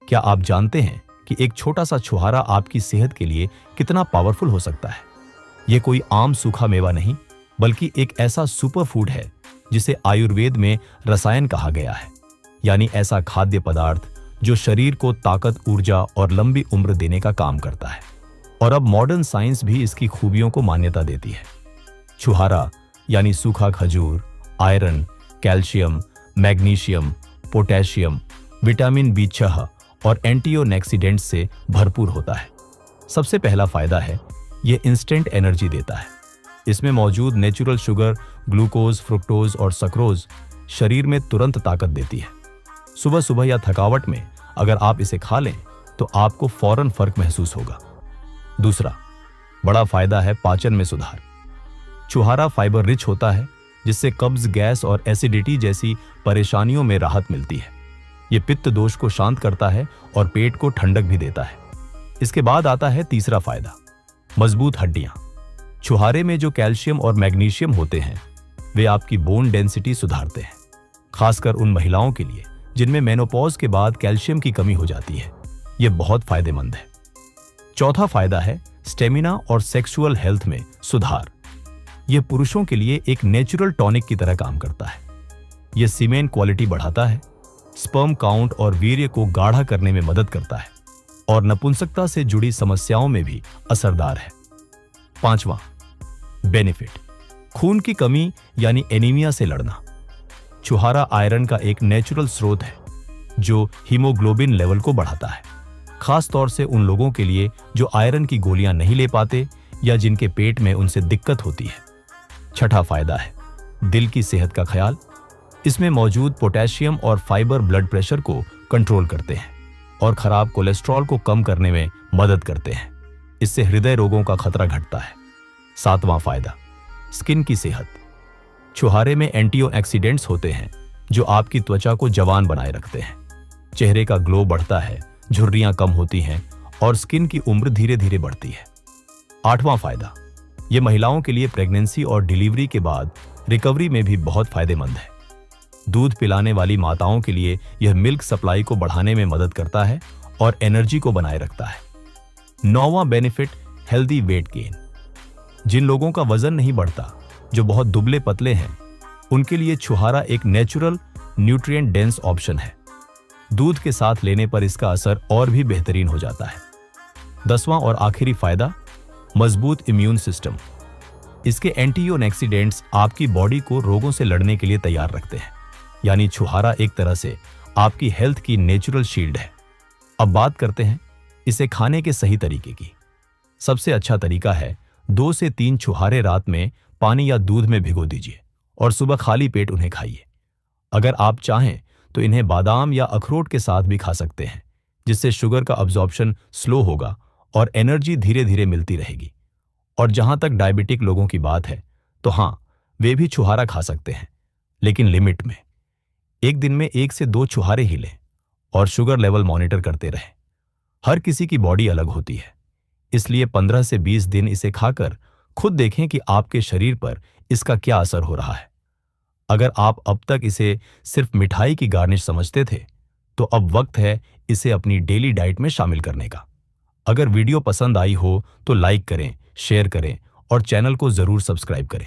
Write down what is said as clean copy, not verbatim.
क्या आप जानते हैं कि एक छोटा सा छुहारा आपकी सेहत के लिए कितना पावरफुल हो सकता है? यह कोई आम सूखा मेवा नहीं, बल्कि एक ऐसा सुपर फूड है जिसे आयुर्वेद में रसायन कहा गया है, यानी ऐसा खाद्य पदार्थ जो शरीर को ताकत, ऊर्जा और लंबी उम्र देने का काम करता है। और अब मॉडर्न साइंस भी इसकी खूबियों को मान्यता देती है। छुहारा यानी सूखा खजूर iron, calcium, magnesium, potassium, vitamin B6 और एंटीऑक्सीडेंट्स से भरपूर होता है। सबसे पहला फायदा है, यह इंस्टेंट एनर्जी देता है। इसमें मौजूद नेचुरल शुगर, ग्लूकोज, फ्रुक्टोज और सक्रोज शरीर में तुरंत ताकत देती है। सुबह सुबह या थकावट में अगर आप इसे खा लें तो आपको फौरन फर्क महसूस होगा। दूसरा बड़ा फायदा है पाचन में सुधार। छुहारा फाइबर रिच होता है, जिससे कब्ज, गैस और एसिडिटी जैसी परेशानियों में राहत मिलती है। यह पित्त दोष को शांत करता है और पेट को ठंडक भी देता है। इसके बाद आता है तीसरा फायदा, मजबूत हड्डियां। छुहारे में जो कैल्शियम और मैग्नीशियम होते हैं वे आपकी बोन डेंसिटी सुधारते हैं, खासकर उन महिलाओं के लिए जिनमें मेनोपॉज के बाद कैल्शियम की कमी हो जाती है। यह बहुत फायदेमंद है। चौथा फायदा है स्टेमिना और सेक्सुअल हेल्थ में सुधार। यह पुरुषों के लिए एक नेचुरल टॉनिक की तरह काम करता है। यह सीमेन क्वालिटी बढ़ाता है, स्पर्म काउंट और वीर्य को गाढ़ा करने में मदद करता है और नपुंसकता से जुड़ी समस्याओं में भी असरदार है। पांचवा बेनिफिट, खून की कमी यानी एनीमिया से लड़ना। छुहारा आयरन का एक नेचुरल स्रोत है जो हीमोग्लोबिन लेवल को बढ़ाता है, खास तौर से उन लोगों के लिए जो आयरन की गोलियां नहीं ले पाते या जिनके पेट में उनसे दिक्कत होती है। छठा फायदा है दिल की सेहत का ख्याल। इसमें मौजूद पोटेशियम और फाइबर ब्लड प्रेशर को कंट्रोल करते हैं और खराब कोलेस्ट्रॉल को कम करने में मदद करते हैं। इससे हृदय रोगों का खतरा घटता है। सातवां फायदा, स्किन की सेहत। छुहारे में एंटीऑक्सीडेंट्स होते हैं जो आपकी त्वचा को जवान बनाए रखते हैं। चेहरे का ग्लो बढ़ता है, झुर्रियां कम होती हैं और स्किन की उम्र धीरे धीरे बढ़ती है। आठवां फायदा, यह महिलाओं के लिए प्रेगनेंसी और डिलीवरी के बाद रिकवरी में भी बहुत फायदेमंद है। दूध पिलाने वाली माताओं के लिए यह मिल्क सप्लाई को बढ़ाने में मदद करता है और एनर्जी को बनाए रखता है। नौवां बेनिफिट, हेल्दी वेट गेन। जिन लोगों का वजन नहीं बढ़ता, जो बहुत दुबले पतले हैं, उनके लिए छुहारा एक नेचुरल न्यूट्रिएंट डेंस ऑप्शन है। दूध के साथ लेने पर इसका असर और भी बेहतरीन हो जाता है। 10वां और आखिरी फायदा, मजबूत इम्यून सिस्टम। इसके एंटीऑक्सीडेंट्स आपकी बॉडी को रोगों से लड़ने के लिए तैयार रखते हैं, यानी छुहारा एक तरह से आपकी हेल्थ की नेचुरल शील्ड है। अब बात करते हैं इसे खाने के सही तरीके की। सबसे अच्छा तरीका है 2 से 3 छुहारे रात में पानी या दूध में भिगो दीजिए और सुबह खाली पेट उन्हें खाइए। अगर आप चाहें तो इन्हें बादाम या अखरोट के साथ भी खा सकते हैं, जिससे शुगर का अब्जॉर्प्शन स्लो होगा और एनर्जी धीरे धीरे मिलती रहेगी। और जहां तक डायबिटिक लोगों की बात है तो हां, वे भी छुहारा खा सकते हैं, लेकिन लिमिट में। एक दिन में 1 से 2 छुहारे ही लें और शुगर लेवल मॉनिटर करते रहें। हर किसी की बॉडी अलग होती है, इसलिए 15 से 20 दिन इसे खाकर खुद देखें कि आपके शरीर पर इसका क्या असर हो रहा है। अगर आप अब तक इसे सिर्फ मिठाई की गार्निश समझते थे, तो अब वक्त है इसे अपनी डेली डाइट में शामिल करने का। अगर वीडियो पसंद आई हो तो लाइक करें, शेयर करें और चैनल को जरूर सब्सक्राइब करें।